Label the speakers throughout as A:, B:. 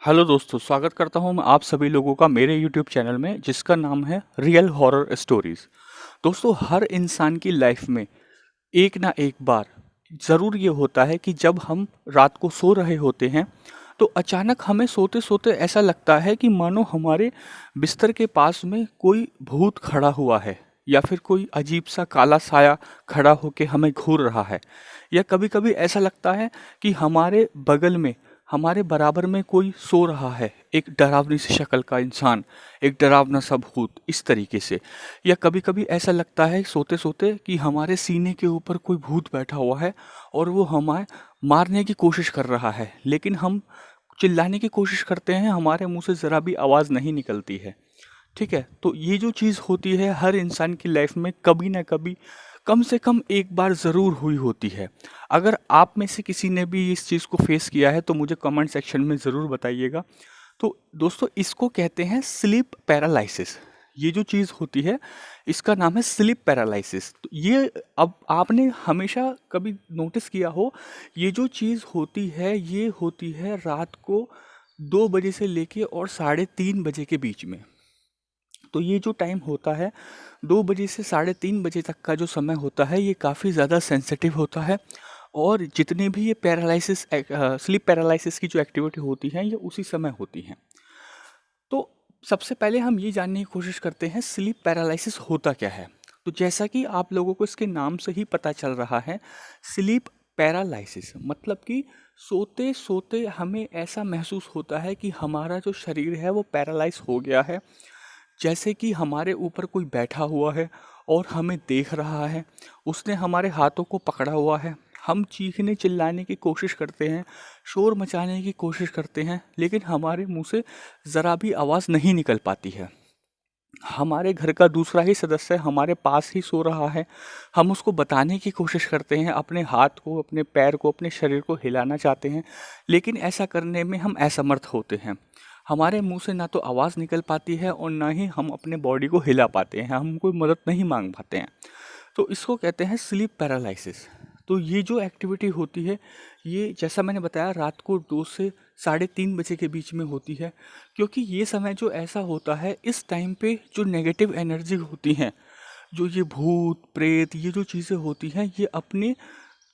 A: Hello दोस्तों, स्वागत करता हूं मैं आप सभी लोगों का मेरे यूट्यूब चैनल में जिसका नाम है रियल हॉरर स्टोरीज। दोस्तों, हर इंसान की लाइफ में एक ना एक बार ज़रूर ये होता है कि जब हम रात को सो रहे होते हैं तो अचानक हमें सोते सोते ऐसा लगता है कि मानो हमारे बिस्तर के पास में कोई भूत खड़ा हुआ है या फिर कोई अजीब सा काला साया खड़ा होकर हमें घूर रहा है। या कभी कभी ऐसा लगता है कि हमारे बगल में, हमारे बराबर में कोई सो रहा है, एक डरावनी सी शक्ल का इंसान, एक डरावना सा भूत, इस तरीके से। या कभी कभी ऐसा लगता है सोते सोते कि हमारे सीने के ऊपर कोई भूत बैठा हुआ है और वो हमें मारने की कोशिश कर रहा है, लेकिन हम चिल्लाने की कोशिश करते हैं, हमारे मुंह से ज़रा भी आवाज़ नहीं निकलती है। ठीक है, तो ये जो चीज़ होती है हर इंसान की लाइफ में कभी ना कभी, कम से कम एक बार ज़रूर हुई होती है। अगर आप में से किसी ने भी इस चीज़ को फेस किया है तो मुझे कमेंट सेक्शन में ज़रूर बताइएगा। तो दोस्तों, इसको कहते हैं स्लीप पैरालिसिस। ये जो चीज़ होती है इसका नाम है स्लीप पैरालिसिस। तो ये, अब आपने हमेशा कभी नोटिस किया हो, ये जो चीज़ होती है ये होती है रात को 2 बजे से लेके और 3:30 बजे के बीच में। तो ये जो टाइम होता है 2 बजे से 3:30 बजे तक का जो समय होता है ये काफ़ी ज़्यादा सेंसिटिव होता है। और जितने भी ये पैरालिसिस, स्लीप पैरालिसिस की जो एक्टिविटी होती है ये उसी समय होती हैं। तो सबसे पहले हम ये जानने की कोशिश करते हैं स्लीप पैरालिसिस होता क्या है। तो जैसा कि आप लोगों को इसके नाम से ही पता चल रहा है, स्लीप पैरालिसिस मतलब कि सोते सोते हमें ऐसा महसूस होता है कि हमारा जो शरीर है वो पैरालाइज हो गया है। जैसे कि हमारे ऊपर कोई बैठा हुआ है और हमें देख रहा है, उसने हमारे हाथों को पकड़ा हुआ है। हम चीखने चिल्लाने की कोशिश करते हैं, शोर मचाने की कोशिश करते हैं, लेकिन हमारे मुंह से ज़रा भी आवाज़ नहीं निकल पाती है। हमारे घर का दूसरा ही सदस्य हमारे पास ही सो रहा है, हम उसको बताने की कोशिश करते हैं, अपने हाथ को, अपने पैर को, अपने शरीर को हिलाना चाहते हैं, लेकिन ऐसा करने में हम असमर्थ होते हैं। हमारे मुंह से ना तो आवाज़ निकल पाती है और ना ही हम अपने बॉडी को हिला पाते हैं, हम कोई मदद नहीं मांग पाते हैं। तो इसको कहते हैं स्लीप पैरालिसिस। तो ये जो एक्टिविटी होती है ये, जैसा मैंने बताया, रात को 2 से 3:30 बजे के बीच में होती है। क्योंकि ये समय जो ऐसा होता है, इस टाइम पे जो नेगेटिव एनर्जी होती हैं, जो ये भूत प्रेत, ये जो चीज़ें होती हैं, ये अपने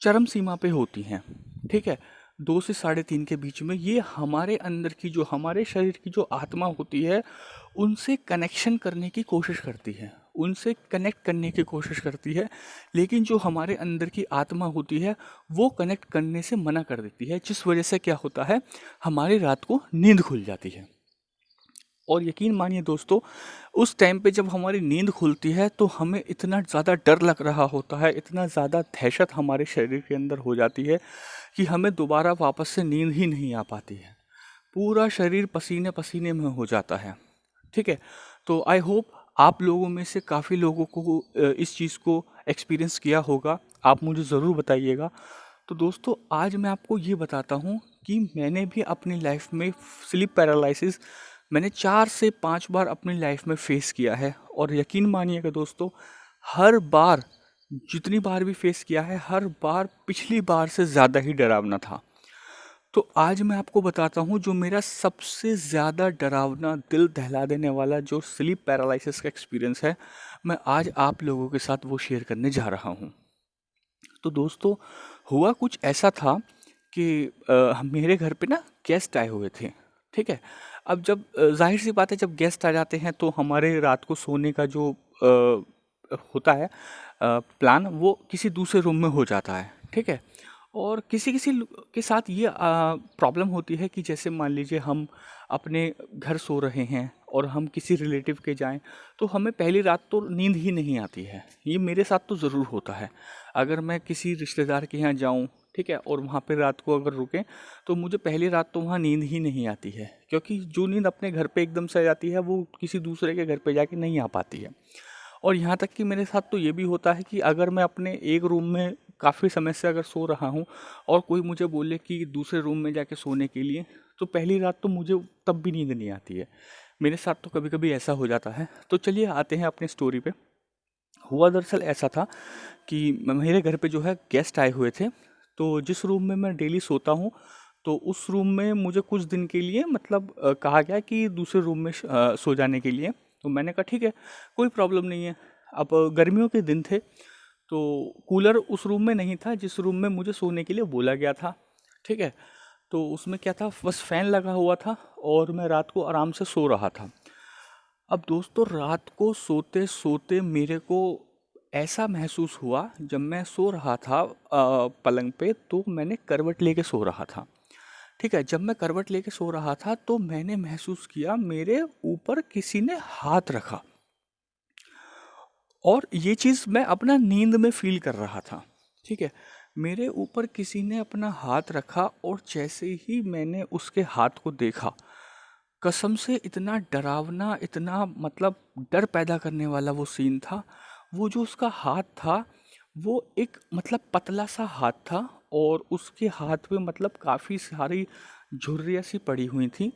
A: चरम सीमा पे होती हैं। ठीक है, 2 से 3:30 के बीच में ये हमारे अंदर की, जो हमारे शरीर की जो आत्मा होती है, उनसे कनेक्शन करने की कोशिश करती है, उनसे कनेक्ट करने की कोशिश करती है। लेकिन जो हमारे अंदर की आत्मा होती है वो कनेक्ट करने से मना कर देती है, जिस वजह से क्या होता है, हमारी रात को नींद खुल जाती है। और यकीन मानिए दोस्तों, उस टाइम पे जब हमारी नींद खुलती है तो हमें इतना ज़्यादा डर लग रहा होता है, इतना ज़्यादा दहशत हमारे शरीर के अंदर हो जाती है कि हमें दोबारा वापस से नींद ही नहीं आ पाती है। पूरा शरीर पसीने पसीने में हो जाता है। ठीक है, तो आई होप आप लोगों में से काफ़ी लोगों को इस चीज़ को एक्सपीरियंस किया होगा। आप मुझे ज़रूर बताइएगा। तो दोस्तों, आज मैं आपको ये बताता हूँ कि मैंने भी अपनी लाइफ में स्लीप पैरालिसिस मैंने 4 से 5 बार अपनी लाइफ में फेस किया है। और यकीन मानिएगा दोस्तों, हर बार, जितनी बार भी फेस किया है, हर बार पिछली बार से ज़्यादा ही डरावना था। तो आज मैं आपको बताता हूँ जो मेरा सबसे ज़्यादा डरावना, दिल दहला देने वाला जो स्लीप पैरालिसिस का एक्सपीरियंस है, मैं आज आप लोगों के साथ वो शेयर करने जा रहा हूँ। तो दोस्तों, हुआ कुछ ऐसा था कि मेरे घर पे ना गेस्ट आए हुए थे। ठीक है, अब जब जाहिर सी बात है, जब गेस्ट आ जाते हैं तो हमारे रात को सोने का जो होता है प्लान, वो किसी दूसरे रूम में हो जाता है। ठीक है, और किसी किसी के साथ ये प्रॉब्लम होती है कि जैसे मान लीजिए हम अपने घर सो रहे हैं और हम किसी रिलेटिव के जाएं तो हमें पहली रात तो नींद ही नहीं आती है। ये मेरे साथ तो ज़रूर होता है। अगर मैं किसी रिश्तेदार के यहाँ जाऊं, ठीक है, और वहाँ पे रात को अगर रुकें तो मुझे पहली रात तो वहाँ नींद ही नहीं आती है, क्योंकि जो नींद अपने घर पे एकदम से आ जाती है वो किसी दूसरे के घर पे जाके नहीं आ पाती है। और यहाँ तक कि मेरे साथ तो ये भी होता है कि अगर मैं अपने एक रूम में काफ़ी समय से अगर सो रहा हूँ और कोई मुझे बोले कि दूसरे रूम में जाके सोने के लिए, तो पहली रात तो मुझे तब भी नींद नहीं आती है। मेरे साथ तो कभी कभी ऐसा हो जाता है। तो चलिए आते हैं अपनी स्टोरी पे। हुआ दरअसल ऐसा था कि मेरे घर पे जो है गेस्ट आए हुए थे। तो जिस रूम में मैं डेली सोता हूँ, तो उस रूम में मुझे कुछ दिन के लिए मतलब कहा गया कि दूसरे रूम में सो जाने के लिए। तो मैंने कहा ठीक है, कोई प्रॉब्लम नहीं है। अब गर्मियों के दिन थे, तो कूलर उस रूम में नहीं था जिस रूम में मुझे सोने के लिए बोला गया था। ठीक है, तो उसमें क्या था, बस फैन लगा हुआ था और मैं रात को आराम से सो रहा था। अब दोस्तों, रात को सोते सोते मेरे को ऐसा महसूस हुआ, जब मैं सो रहा था पलंग पे, तो मैंने करवट लेके सो रहा था। ठीक है, जब मैं करवट लेके सो रहा था तो मैंने महसूस किया मेरे ऊपर किसी ने हाथ रखा, और ये चीज़ मैं अपना नींद में फील कर रहा था। ठीक है, मेरे ऊपर किसी ने अपना हाथ रखा, और जैसे ही मैंने उसके हाथ को देखा, कसम से इतना डरावना, इतना मतलब डर पैदा करने वाला वो सीन था। वो जो उसका हाथ था, वो एक मतलब पतला सा हाथ था, और उसके हाथ पे मतलब काफ़ी सारी झुर्रियाँ सी पड़ी हुई थी,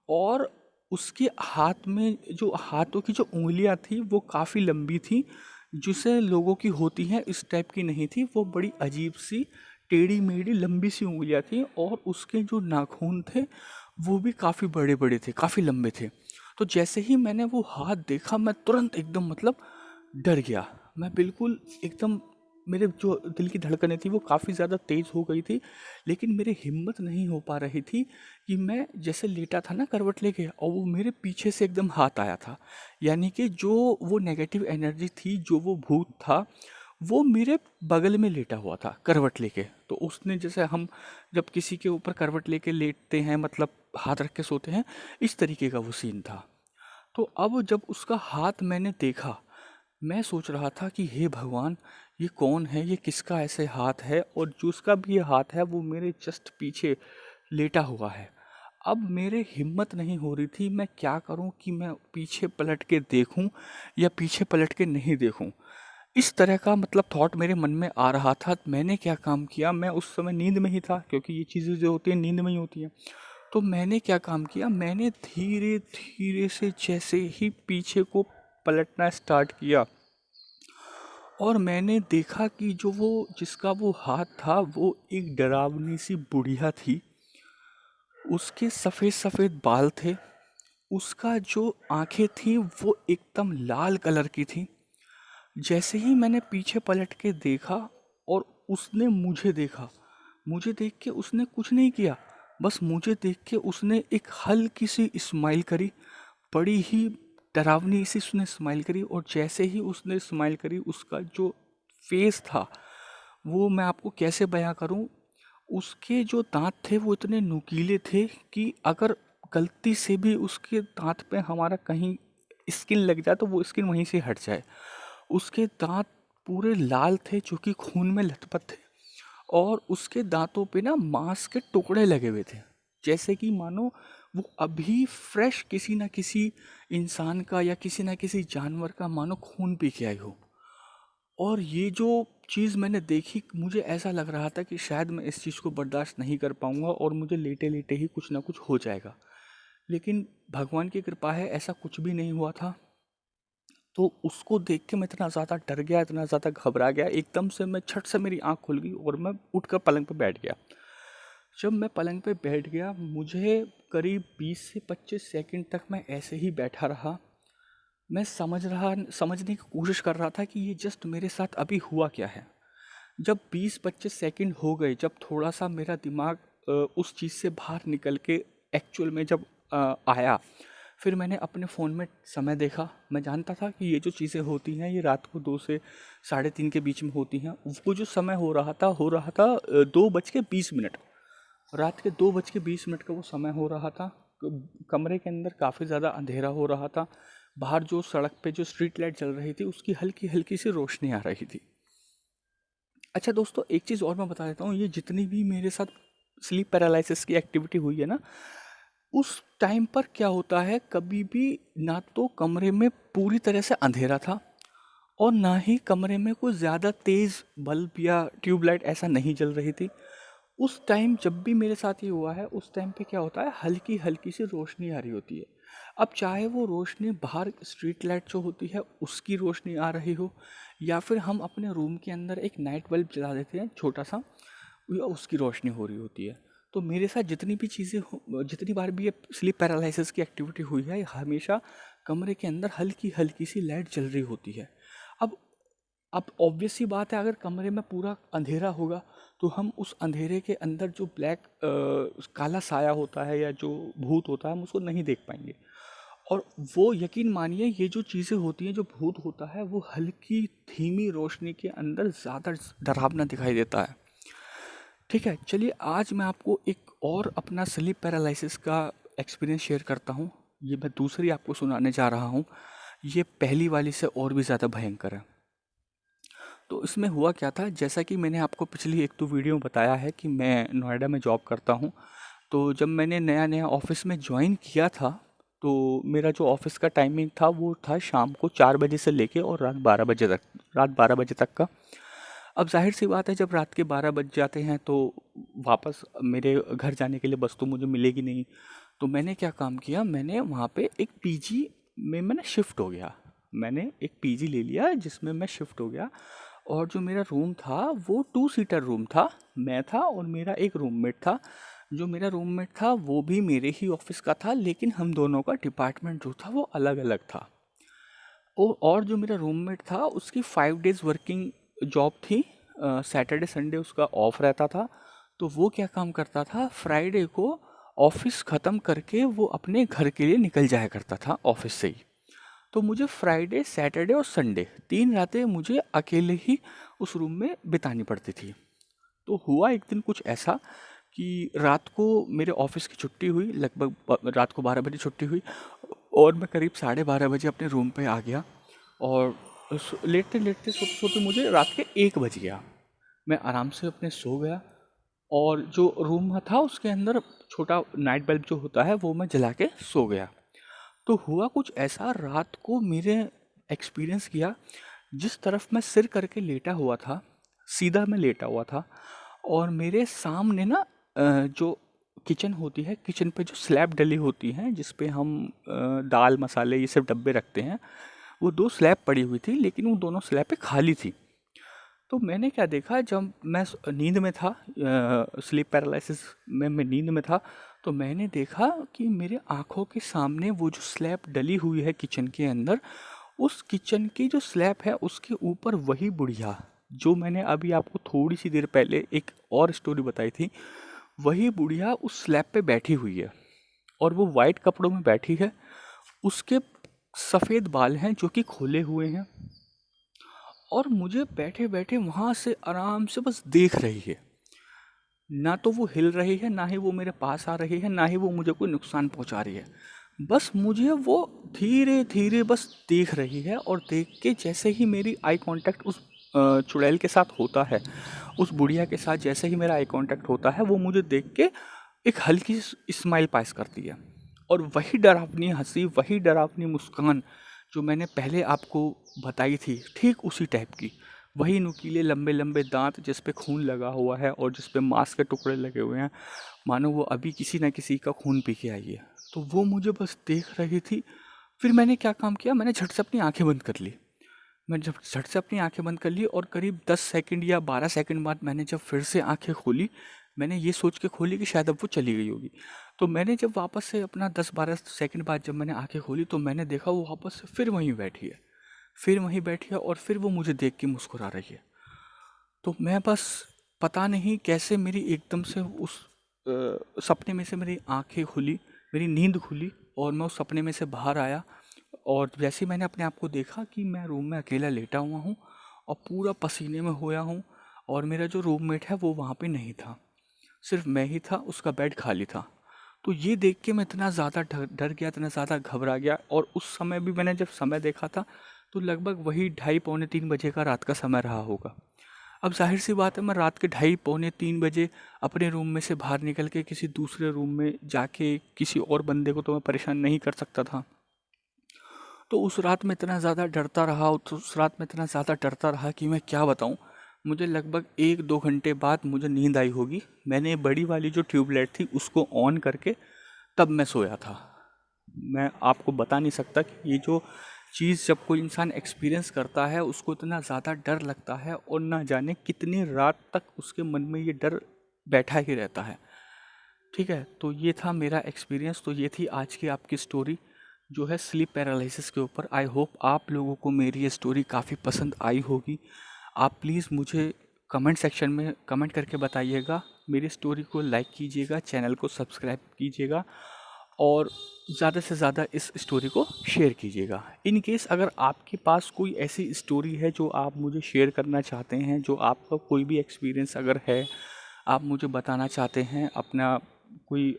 A: और उसके हाथ में जो हाथों की जो उंगलियां थी वो काफ़ी लंबी थी, जिसे लोगों की होती हैं इस टाइप की नहीं थी। वो बड़ी अजीब सी टेढ़ी मेढ़ी लंबी सी उंगलियां थी, और उसके जो नाखून थे वो भी काफ़ी बड़े बड़े थे, काफ़ी लंबे थे। तो जैसे ही मैंने वो हाथ देखा, मैं तुरंत एकदम मतलब डर गया। मैं बिल्कुल एकदम, मेरे जो दिल की धड़कनें थी वो काफ़ी ज़्यादा तेज़ हो गई थी, लेकिन मेरी हिम्मत नहीं हो पा रही थी कि मैं जैसे लेटा था ना करवट लेके, और वो मेरे पीछे से एकदम हाथ आया था। यानी कि जो वो नेगेटिव एनर्जी थी, जो वो भूत था, वो मेरे बगल में लेटा हुआ था करवट लेके। तो उसने, जैसे हम जब किसी के ऊपर करवट लेके लेटते हैं, मतलब हाथ रख के सोते हैं, इस तरीके का वो सीन था। तो अब जब उसका हाथ मैंने देखा, मैं सोच रहा था कि हे भगवान, ये कौन है, ये किसका ऐसे हाथ है, और जो उसका भी ये हाथ है वो मेरे जस्ट पीछे लेटा हुआ है। अब मेरे हिम्मत नहीं हो रही थी, मैं क्या करूं, कि मैं पीछे पलट के देखूं या पीछे पलट के नहीं देखूं। इस तरह का मतलब थॉट मेरे मन में आ रहा था। मैंने क्या काम किया, मैं उस समय नींद में ही था, क्योंकि ये चीज़ें जो होती हैं नींद में ही होती हैं। तो मैंने क्या काम किया, मैंने धीरे धीरे से जैसे ही पीछे को पलटना स्टार्ट किया, और मैंने देखा कि जो वो जिसका वो हाथ था, वो एक डरावनी सी बुढ़िया थी। उसके सफ़ेद सफ़ेद बाल थे, उसका जो आंखें थी वो एकदम लाल कलर की थी। जैसे ही मैंने पीछे पलट के देखा, और उसने मुझे देखा, मुझे देख के उसने कुछ नहीं किया, बस मुझे देख के उसने एक हल्की सी स्माइल करी, बड़ी ही डरावनी सी उसने स्माइल करी। और जैसे ही उसने स्माइल करी, उसका जो फेस था, वो मैं आपको कैसे बयां करूं। उसके जो दांत थे वो इतने नुकीले थे कि अगर गलती से भी उसके दांत पे हमारा कहीं स्किन लग जाए तो वो स्किन वहीं से हट जाए। उसके दांत पूरे लाल थे, जो कि खून में लथपथ थे, और उसके दांतों पे ना मांस के टुकड़े लगे हुए थे, जैसे कि मानो वो अभी फ्रेश किसी ना किसी इंसान का या किसी ना किसी जानवर का मानो खून पी के आई हो। और ये जो चीज़ मैंने देखी, मुझे ऐसा लग रहा था कि शायद मैं इस चीज़ को बर्दाश्त नहीं कर पाऊंगा, और मुझे लेटे लेटे ही कुछ ना कुछ हो जाएगा। लेकिन भगवान की कृपा है, ऐसा कुछ भी नहीं हुआ था। तो उसको देख के मैं इतना ज़्यादा डर गया, इतना ज़्यादा घबरा गया, एकदम से मैं छट से मेरी आँख खुल गई, और मैं उठकर पलंग पे बैठ गया। जब मैं पलंग पे बैठ गया, मुझे करीब 20 से 25 सेकंड तक मैं ऐसे ही बैठा रहा। मैं समझने की कोशिश कर रहा था कि ये जस्ट मेरे साथ अभी हुआ क्या है। जब 20-25 सेकंड हो गए, जब थोड़ा सा मेरा दिमाग उस चीज़ से बाहर निकल के एक्चुअल में जब आया, फिर मैंने अपने फ़ोन में समय देखा। मैं जानता था कि ये जो चीज़ें होती हैं ये रात को 2 से 3:30 के बीच में होती हैं। वो जो समय हो रहा था 2:20 रात के 2:20 का वो समय हो रहा था। कमरे के अंदर काफ़ी ज़्यादा अंधेरा हो रहा था। बाहर जो सड़क पे जो स्ट्रीट लाइट जल रही थी, उसकी हल्की हल्की सी रोशनी आ रही थी। अच्छा दोस्तों, एक चीज़ और मैं बता देता हूँ, ये जितनी भी मेरे साथ स्लीप पैरालिसिस की एक्टिविटी हुई है ना, उस टाइम पर क्या होता है, कभी भी ना तो कमरे में पूरी तरह से अंधेरा था, और ना ही कमरे में कोई ज़्यादा तेज़ बल्ब या ट्यूबलाइट ऐसा नहीं जल रही थी। उस टाइम जब भी मेरे साथ ये हुआ है, उस टाइम पे क्या होता है, हल्की हल्की सी रोशनी आ रही होती है। अब चाहे वो रोशनी बाहर स्ट्रीट लाइट जो होती है उसकी रोशनी आ रही हो, या फिर हम अपने रूम के अंदर एक नाइट बल्ब जला देते हैं छोटा सा, या उसकी रोशनी हो रही होती है। तो मेरे साथ जितनी भी चीज़ें जितनी बार भी ये स्लीप पैरालिसिस की एक्टिविटी हुई है, हमेशा कमरे के अंदर हल्की हल्की सी लाइट जल रही होती है। अब अब ऑब्वियस सी बात है, अगर कमरे में पूरा अंधेरा होगा तो हम उस अंधेरे के अंदर जो ब्लैक काला साया होता है या जो भूत होता है हम उसको नहीं देख पाएंगे। और वो यकीन मानिए, ये जो चीज़ें होती हैं, जो भूत होता है वो हल्की धीमी रोशनी के अंदर ज़्यादा डरावना दिखाई देता है। ठीक है, चलिए आज मैं आपको एक और अपना स्लीप पैरालिसिस का एक्सपीरियंस शेयर करता हूँ। ये मैं दूसरी आपको सुनाने जा रहा हूँ। ये पहली वाली से और भी ज़्यादा भयंकर है। तो इसमें हुआ क्या था, जैसा कि मैंने आपको पिछली एक दो वीडियो में बताया है कि मैं नोएडा में जॉब करता हूँ। तो जब मैंने नया नया ऑफिस में ज्वाइन किया था, तो मेरा जो ऑफिस का टाइमिंग था वो था शाम को 4 बजे से लेके और रात 12 बजे तक का। अब जाहिर सी बात है, जब रात के 12 बज जाते हैं तो वापस मेरे घर जाने के लिए बस तो मुझे मिलेगी नहीं। तो मैंने क्या काम किया, मैंने वहाँ पे एक पीजी में मैंने शिफ्ट हो गया। मैंने एक पीजी ले लिया जिसमें मैं शिफ्ट हो गया। और जो मेरा रूम था वो 2 सीटर रूम था। मैं था और मेरा एक रूममेट था। जो मेरा रूममेट था वो भी मेरे ही ऑफिस का था, लेकिन हम दोनों का डिपार्टमेंट जो था वो अलग अलग था। और जो मेरा रूममेट था उसकी 5 डेज़ वर्किंग जॉब थी। सैटरडे संडे उसका ऑफ रहता था। तो वो क्या काम करता था, फ्राइडे को ऑफिस ख़त्म करके वो अपने घर के लिए निकल जाया करता था ऑफिस से ही। तो मुझे फ्राइडे सैटरडे और संडे 3 रातें मुझे अकेले ही उस रूम में बितानी पड़ती थी। तो हुआ एक दिन कुछ ऐसा कि रात को मेरे ऑफिस की छुट्टी हुई, लगभग रात को 12 बजे छुट्टी हुई। और मैं करीब 12:30 बजे अपने रूम पे आ गया। और लेटते लेटते सोते सोते मुझे रात के 1 बज गया। मैं आराम से अपने सो गया। और जो रूम था उसके अंदर छोटा नाइट बल्ब जो होता है वो मैं जला के सो गया। तो हुआ कुछ ऐसा, रात को मेरे एक्सपीरियंस किया, जिस तरफ मैं सिर करके लेटा हुआ था, सीधा मैं लेटा हुआ था। और मेरे सामने ना जो किचन होती है, किचन पे जो स्लैब डली होती हैं जिस पे हम दाल मसाले ये सब डब्बे रखते हैं, वो 2 स्लैब पड़ी हुई थी, लेकिन वो दोनों स्लैब पे खाली थी। तो मैंने क्या देखा, जब मैं नींद में था, स्लीप पैरालिसिस में मैं नींद में था, तो मैंने देखा कि मेरे आँखों के सामने वो जो स्लैब डली हुई है किचन के अंदर, उस किचन की जो स्लैब है उसके ऊपर वही बुढ़िया, जो मैंने अभी आपको थोड़ी सी देर पहले एक और स्टोरी बताई थी, वही बुढ़िया उस स्लैब पे बैठी हुई है। और वो वाइट कपड़ों में बैठी है। उसके सफ़ेद बाल हैं जो कि खोले हुए हैं। और मुझे बैठे बैठे वहाँ से आराम से बस देख रही है। ना तो वो हिल रही है, ना ही वो मेरे पास आ रही है, ना ही वो मुझे कोई नुकसान पहुँचा रही है। बस मुझे वो धीरे धीरे बस देख रही है। और देख के जैसे ही मेरी आई कांटेक्ट उस चुड़ैल के साथ होता है, उस बुढ़िया के साथ जैसे ही मेरा आई कांटेक्ट होता है, वो मुझे देख के एक हल्की स्माइल पास करती है। और वही डरावनी हंसी, वही डरावनी मुस्कान जो मैंने पहले आपको बताई थी, ठीक उसी टाइप की। वही नुकीले लंबे लंबे दांत जिस पे खून लगा हुआ है और जिस पे मांस के टुकड़े लगे हुए हैं, मानो वो अभी किसी ना किसी का खून पी के आई है। तो वो मुझे बस देख रही थी। फिर मैंने क्या काम किया, मैंने झट से अपनी आंखें बंद कर ली। मैं जब झट से अपनी आंखें बंद कर ली और करीब 10 सेकंड या 12 सेकंड बाद मैंने जब फिर से आंखें खोली, मैंने ये सोच के खोली कि शायद अब वो चली गई होगी। तो मैंने जब वापस से अपना 10-12 सेकंड बाद जब मैंने आंखें खोली, तो मैंने देखा वो वापस से फिर वहीं बैठी है। फिर वहीं बैठी है और फिर वो मुझे देख के मुस्कुरा रही है। तो मैं बस, पता नहीं कैसे मेरी एकदम से उस सपने में से मेरी आंखें खुली, मेरी नींद खुली और मैं उस सपने में से बाहर आया। और जैसे ही मैंने अपने आप को देखा कि मैं रूम में अकेला लेटा हुआ हूँ और पूरा पसीने में होया हूँ, और मेरा जो रूममेट है वो वहाँ पे नहीं था, सिर्फ मैं ही था, उसका बेड खाली था। तो ये देख के मैं इतना ज़्यादा डर डर गया, इतना ज़्यादा घबरा गया। और उस समय भी मैंने जब समय देखा था तो लगभग वही 2:30-3 बजे का रात का समय रहा होगा। अब जाहिर सी बात है, मैं रात के 2:30-3 बजे अपने रूम में से बाहर निकल के किसी दूसरे रूम में जाके किसी और बंदे को तो मैं परेशान नहीं कर सकता था। तो उस रात में इतना ज़्यादा डरता रहा, उस रात में इतना ज़्यादा डरता रहा कि मैं क्या बताऊँ। मुझे लगभग 1-2 घंटे बाद मुझे नींद आई होगी। मैंने बड़ी वाली जो ट्यूबलाइट थी उसको ऑन करके तब मैं सोया था। मैं आपको बता नहीं सकता कि ये जो चीज़ जब कोई इंसान एक्सपीरियंस करता है उसको इतना ज़्यादा डर लगता है, और ना जाने कितनी रात तक उसके मन में ये डर बैठा ही रहता है। ठीक है, तो ये था मेरा एक्सपीरियंस। तो ये थी आज की आपकी स्टोरी जो है स्लीप पैरालिसिस के ऊपर। आई होप आप लोगों को मेरी ये स्टोरी काफ़ी पसंद आई होगी। आप प्लीज़ मुझे कमेंट सेक्शन में कमेंट करके बताइएगा, मेरी स्टोरी को लाइक कीजिएगा, चैनल को सब्सक्राइब कीजिएगा और ज़्यादा से ज़्यादा इस स्टोरी को शेयर कीजिएगा। इन केस अगर आपके पास कोई ऐसी स्टोरी है जो आप मुझे शेयर करना चाहते हैं, जो आपका कोई भी एक्सपीरियंस अगर है, आप मुझे बताना चाहते हैं अपना कोई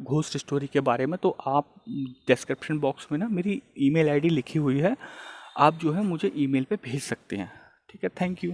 A: घोस्ट स्टोरी के बारे में, तो आप डिस्क्रिप्शन बॉक्स में ना मेरी ईमेल आईडी लिखी हुई है, आप जो है मुझे ईमेल पे भेज सकते हैं। ठीक है, थैंक यू।